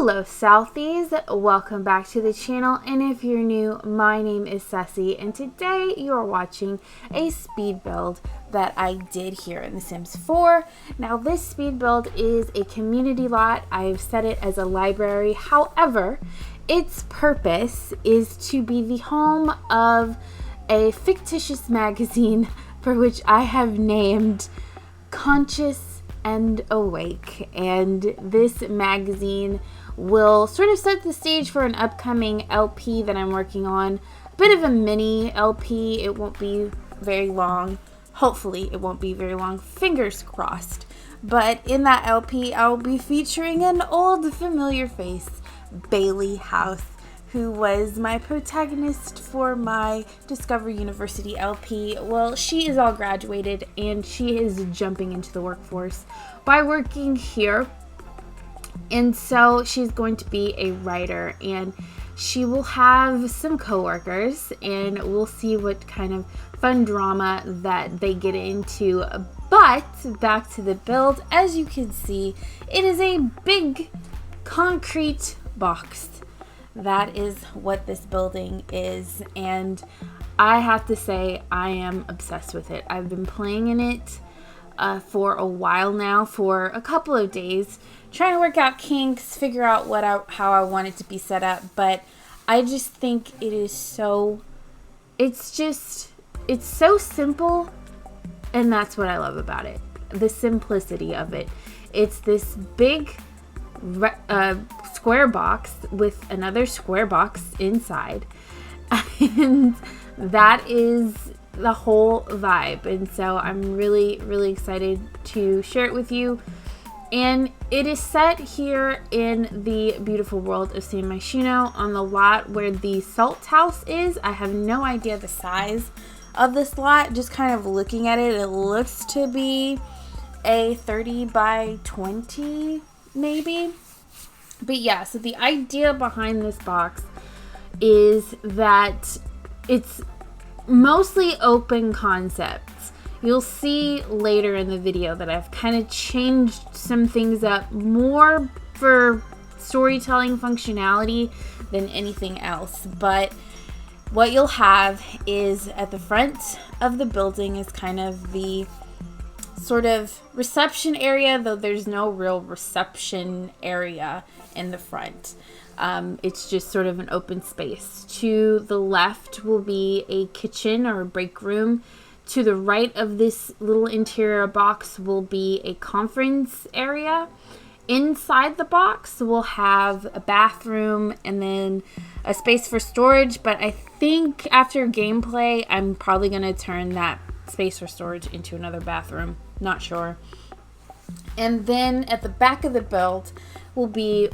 Hello Southies, welcome back to the channel, and if you're new, my name is Ceci, and today you are watching a speed build that I did here in The Sims 4. Now this speed build is a community lot. I've set it as a library, however, its purpose is to be the home of a fictitious magazine for which I have named Conscious and Awake, and this magazine will sort of set the stage for an upcoming LP that I'm working on. A bit of a mini LP. It won't be very long. Hopefully it won't be very long, fingers crossed. But in that LP I'll be featuring an old familiar face, Bailey House, who was my protagonist for my Discover University LP. Well, she is all graduated and she is jumping into the workforce by working here. And so she's going to be a writer, and she will have some coworkers, and we'll see what kind of fun drama that they get into. But back to the build, as you can see, it is a big concrete box. That is what this building is, and I have to say I am obsessed with it. I've been playing in it for a while now, for a couple of days, trying to work out kinks, figure out how I want it to be set up. But I just think it is it's so simple, and that's what I love about it, the simplicity of it. It's this big square box with another square box inside, and that is the whole vibe. And so I'm really excited to share it with you. And it is set here in the beautiful world of San Myshuno, on the lot where the salt house is. I have no idea the size of this lot. Just kind of looking at it, it looks to be a 30 by 20 maybe. But yeah, so the idea behind this box is that it's mostly open concepts. You'll see later in the video that I've kind of changed some things up more for storytelling functionality than anything else. But what you'll have is, at the front of the building is kind of the sort of reception area, though there's no real reception area in the front. It's just sort of an open space. To the left will be a kitchen or a break room. To the right of this little interior box will be a conference area. Inside the box we'll have a bathroom and then a space for storage, but I think after gameplay I'm probably going to turn that space for storage into another bathroom. Not sure. And then at the back of the build will be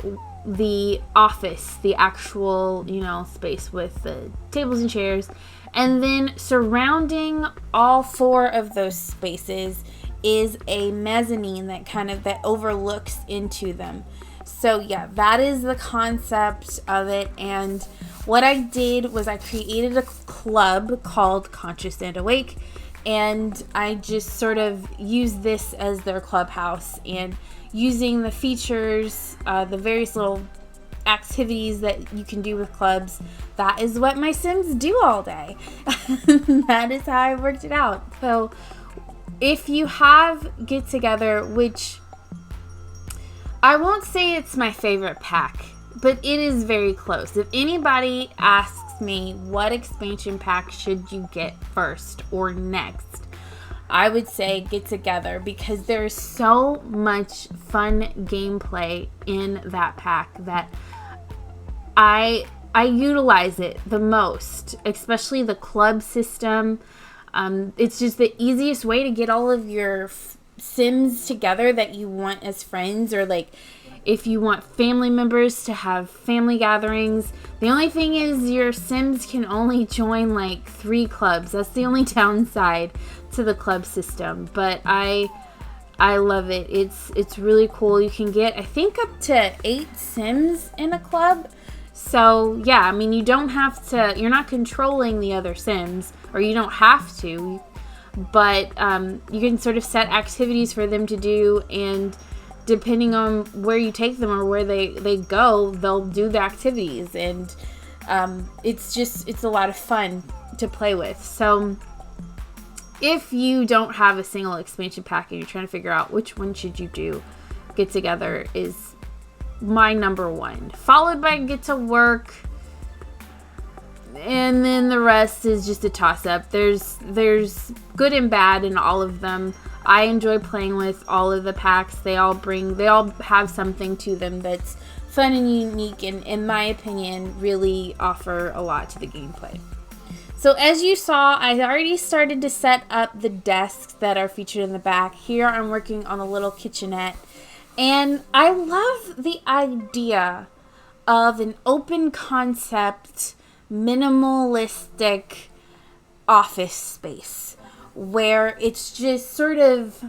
the office, the actual, space with the tables and chairs. And then surrounding all four of those spaces is a mezzanine that overlooks into them. So yeah, that is the concept of it. And what I did was I created a club called Conscious and Awake, and I just sort of used this as their clubhouse, and using the features, the various little activities that you can do with clubs. That is what my Sims do all day. That is how I worked it out. So if you have Get Together, which I won't say it's my favorite pack, but it is very close. If anybody asks me what expansion pack should you get first or next, I would say Get Together, because there's so much fun gameplay in that pack that I utilize it the most, especially the club system. It's just the easiest way to get all of your Sims together that you want as friends, or like if you want family members to have family gatherings. The only thing is your Sims can only join like 3 clubs. That's the only downside to the club system, but I love it. It's really cool. You can get, I think, up to 8 Sims in a club. So yeah, I mean, you're not controlling the other Sims, or you don't have to, but you can sort of set activities for them to do and depending on where you take them or where they go, they'll do the activities. And it's a lot of fun to play with. So if you don't have a single expansion pack and you're trying to figure out which one should you do, Get Together is my number one, followed by Get to Work, and then the rest is just a toss-up. There's good and bad in all of them. I enjoy playing with all of the packs. They all have something to them that's fun and unique, and in my opinion really offer a lot to the gameplay. So as you saw, I already started to set up the desks that are featured in the back. Here I'm working on a little kitchenette, and I love the idea of an open concept, minimalistic office space where it's just sort of,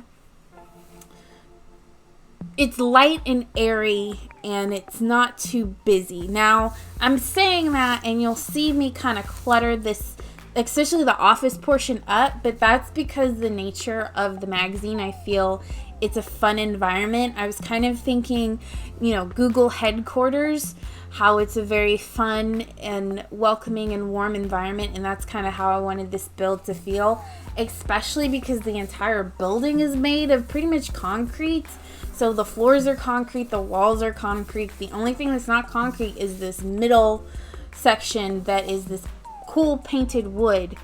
it's light and airy and it's not too busy. Now, I'm saying that and you'll see me kind of clutter this, especially the office portion up, but that's because the nature of the magazine, I feel it's a fun environment. I was kind of thinking, Google headquarters, how it's a very fun and welcoming and warm environment, and that's kind of how I wanted this build to feel, especially because the entire building is made of pretty much concrete. So the floors are concrete, the walls are concrete. The only thing that's not concrete is this middle section that is this cool painted wood.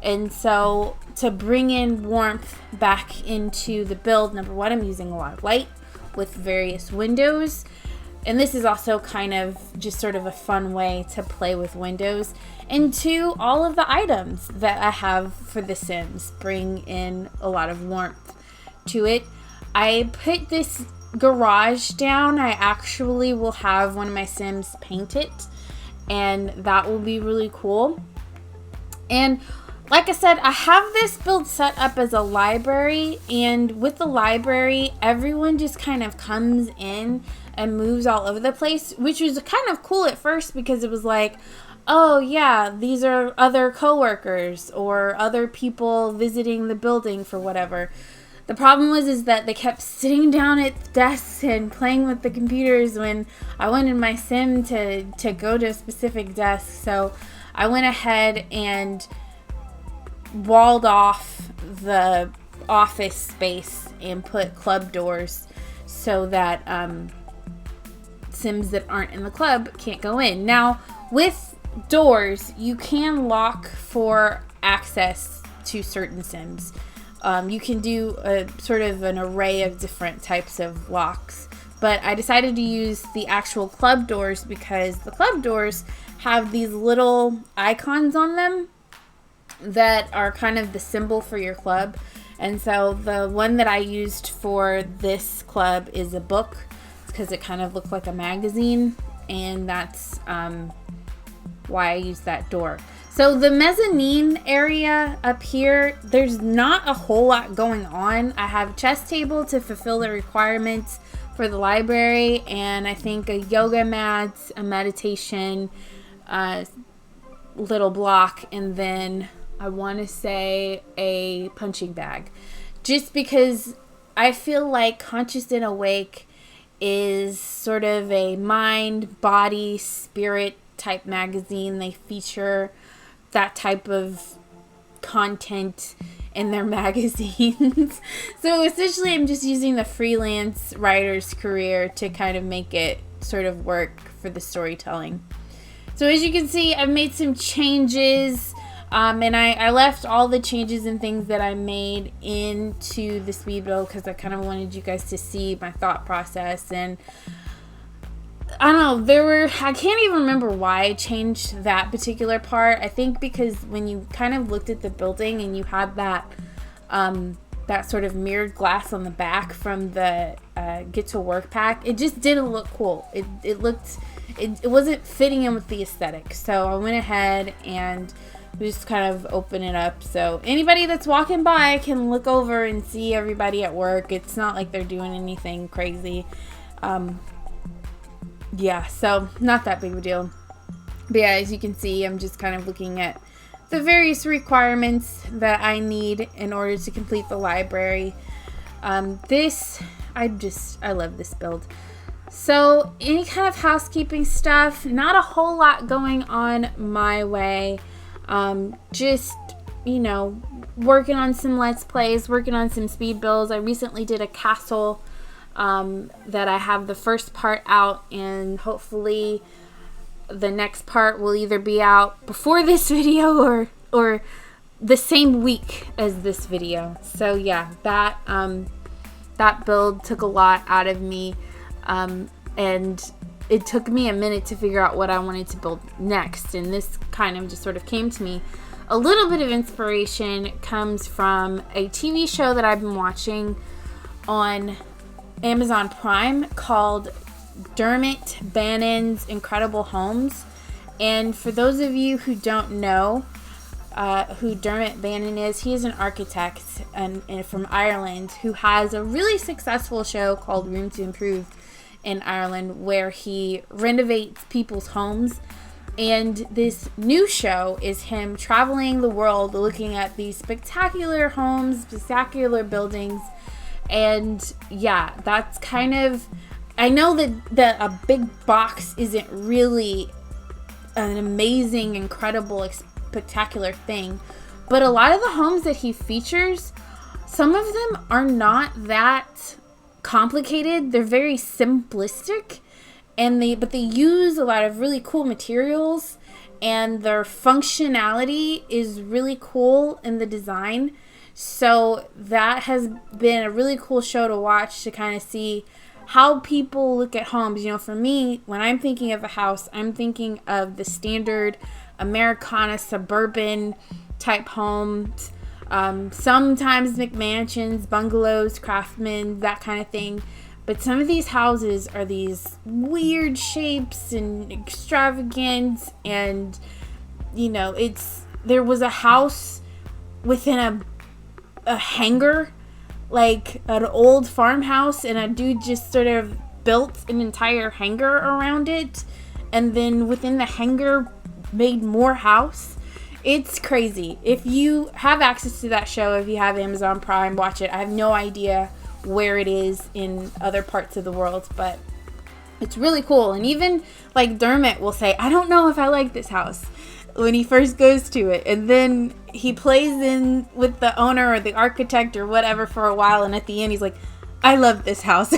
And so to bring in warmth back into the build, number one, I'm using a lot of light with various windows. And this is also kind of just sort of a fun way to play with windows. And two, all of the items that I have for The Sims bring in a lot of warmth to it. I put this garage down. I actually will have one of my Sims paint it, and that will be really cool. And like I said, I have this build set up as a library, and with the library, everyone just kind of comes in and moves all over the place, which was kind of cool at first because it was like, oh yeah, these are other coworkers or other people visiting the building for whatever. The problem is that they kept sitting down at desks and playing with the computers when I wanted my Sim to go to a specific desk. So I went ahead and walled off the office space and put club doors so that Sims that aren't in the club can't go in. Now, with doors, you can lock for access to certain Sims. You can do a sort of an array of different types of locks, but I decided to use the actual club doors because the club doors have these little icons on them that are kind of the symbol for your club. And so the one that I used for this club is a book because it kind of looked like a magazine, and that's why I used that door. So the mezzanine area up here, there's not a whole lot going on. I have a chess table to fulfill the requirements for the library, and I think a yoga mat, a meditation little block, and then I want to say a punching bag. Just because I feel like Conscious and Awake is sort of a mind, body, spirit type magazine. They feature that type of content in their magazines. So essentially I'm just using the freelance writer's career to kind of make it sort of work for the storytelling. So as you can see, I've made some changes, and I left all the changes and things that I made into the Speedbuild because I kind of wanted you guys to see my thought process. And I don't know, I can't even remember why I changed that particular part. I think because when you kind of looked at the building and you had that that sort of mirrored glass on the back from the Get to Work pack, it just didn't look cool. It wasn't fitting in with the aesthetic. So I went ahead and just kind of open it up so anybody that's walking by can look over and see everybody at work. It's not like they're doing anything crazy. Yeah, so not that big of a deal. But yeah, as you can see, I'm just kind of looking at the various requirements that I need in order to complete the library. This I love this build. So any kind of housekeeping stuff, not a whole lot going on my way. Just, working on some Let's Plays, working on some speed builds. I recently did a castle that I have the first part out, and hopefully the next part will either be out before this video or the same week as this video. So yeah, that build took a lot out of me, and it took me a minute to figure out what I wanted to build next, and this kind of just sort of came to me. A little bit of inspiration comes from a TV show that I've been watching on Amazon Prime called Dermot Bannon's Incredible Homes. And for those of you who don't know who Dermot Bannon is, he is an architect and from Ireland who has a really successful show called Room to Improve in Ireland, where he renovates people's homes. And this new show is him traveling the world looking at these spectacular homes, spectacular buildings. And yeah, that's kind of, I know that a big box isn't really an amazing, incredible, spectacular thing, but a lot of the homes that he features, some of them are not that complicated. They're very simplistic, but they use a lot of really cool materials, and their functionality is really cool in the design. So that has been a really cool show to watch, to kind of see how people look at homes. For me, when I'm thinking of a house, I'm thinking of the standard Americana suburban type homes, sometimes McMansions, bungalows, craftsmen, that kind of thing. But some of these houses are these weird shapes and extravagant, and there was a house within a hangar, like an old farmhouse, and a dude just sort of built an entire hangar around it, and then within the hangar made more house. It's crazy. If you have access to that show, if you have Amazon Prime, watch it. I have no idea where it is in other parts of the world, but it's really cool. And even like Dermot will say, I don't know if I like this house, when he first goes to it, and then he plays in with the owner or the architect or whatever for a while, and at the end he's like, I love this house.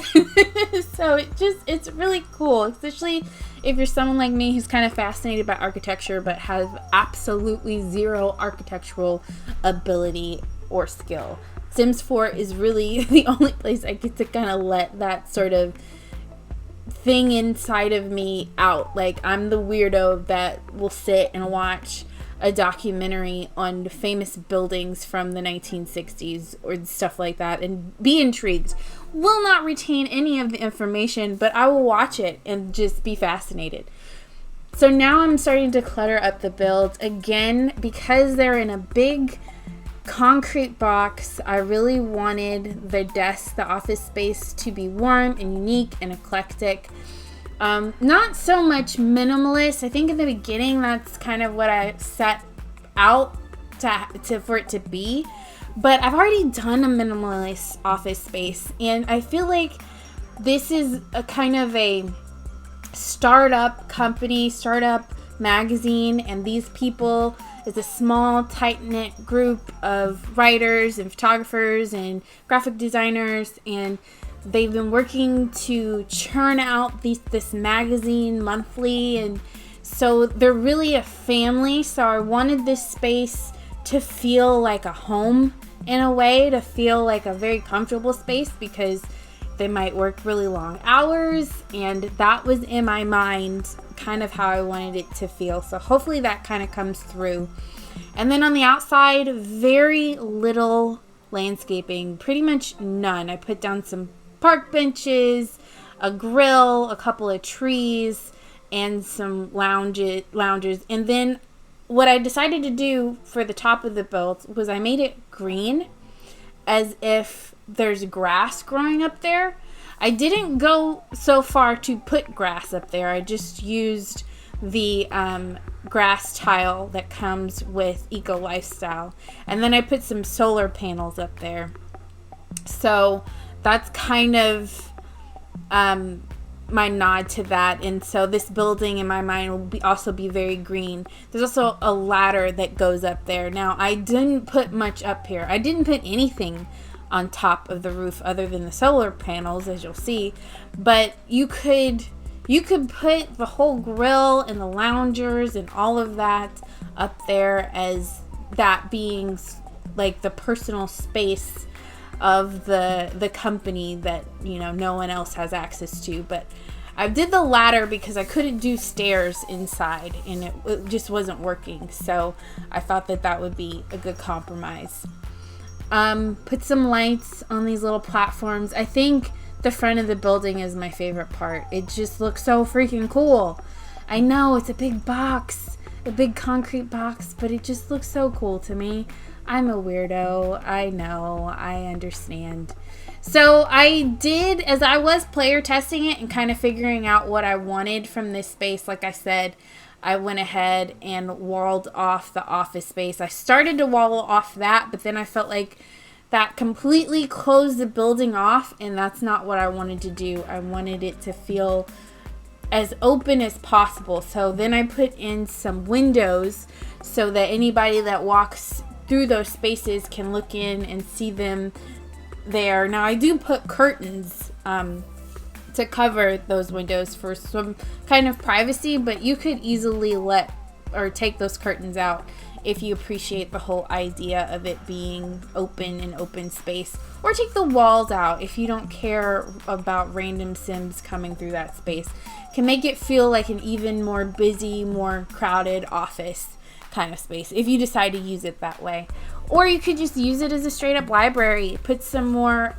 So it's really cool, especially if you're someone like me who's kind of fascinated by architecture but has absolutely zero architectural ability or skill. Sims 4 is really the only place I get to kind of let that sort of thing inside of me out. Like, I'm the weirdo that will sit and watch a documentary on famous buildings from the 1960s or stuff like that and be intrigued. Will not retain any of the information, but I will watch it and just be fascinated. So now I'm starting to clutter up the builds again because they're in a big concrete box. I really wanted the desk, the office space, to be warm and unique and eclectic. Not so much minimalist. I think in the beginning that's kind of what I set out for it to be, but I've already done a minimalist office space, and I feel like this is a kind of a startup company, startup magazine, and these people is a small, tight-knit group of writers and photographers and graphic designers, and they've been working to churn out this magazine monthly, and so they're really a family. So I wanted this space to feel like a home in a way, to feel like a very comfortable space, because they might work really long hours, and that was in my mind kind of how I wanted it to feel. So hopefully that kind of comes through. And then on the outside, very little landscaping, pretty much none. I put down some park benches, a grill, a couple of trees, and some loungers. And then what I decided to do for the top of the build was I made it green, as if there's grass growing up there. I didn't go so far to put grass up there. I just used the grass tile that comes with Eco Lifestyle. And then I put some solar panels up there. So that's kind of my nod to that. And so this building in my mind will also be very green. There's also a ladder that goes up there. Now, I didn't put much up here. I didn't put anything on top of the roof other than the solar panels, as you'll see. But you could put the whole grill and the loungers and all of that up there, as that being like the personal space of the company that, you know, no one else has access to. But I did the ladder because I couldn't do stairs inside, and it just wasn't working. So I thought that would be a good compromise. Put some lights on these little platforms. I think the front of the building is my favorite part. It just looks so freaking cool. I know it's a big box, a big concrete box, but it just looks so cool to me. I'm a weirdo. I know. I understand. So I did, as I was player testing it and kind of figuring out what I wanted from this space, like I said, I went ahead and walled off the office space. I started to wall off that, but then I felt like that completely closed the building off, and that's not what I wanted to do. I wanted it to feel as open as possible. So then I put in some windows so that anybody that walks through those spaces can look in and see them there. Now, I do put curtains to cover those windows for some kind of privacy, but you could easily take those curtains out if you appreciate the whole idea of it being open and open space, or take the walls out if you don't care about random Sims coming through that space. It can make it feel like an even more busy, more crowded office kind of space if you decide to use it that way. Or you could just use it as a straight up library. Put some more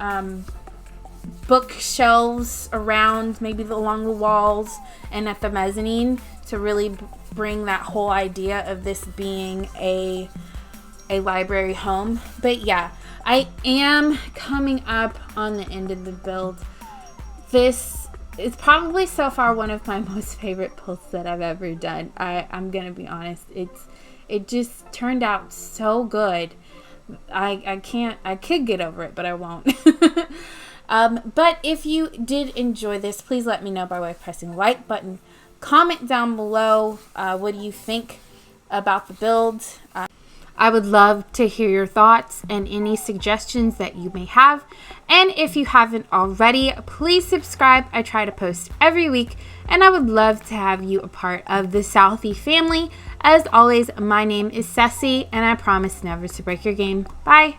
bookshelves around, maybe along the walls and at the mezzanine, to really bring that whole idea of this being a library home. But yeah, I am coming up on the end of the build. This is probably so far one of my most favorite builds that I've ever done. I'm gonna be honest. It just turned out so good. I could get over it, but I won't. But if you did enjoy this, please let me know by way of pressing the like button. Comment down below what do you think about the build. I would love to hear your thoughts and any suggestions that you may have. And if you haven't already, please subscribe. I try to post every week, and I would love to have you a part of the Southies family. As always, my name is Ceci, and I promise never to break your game. Bye!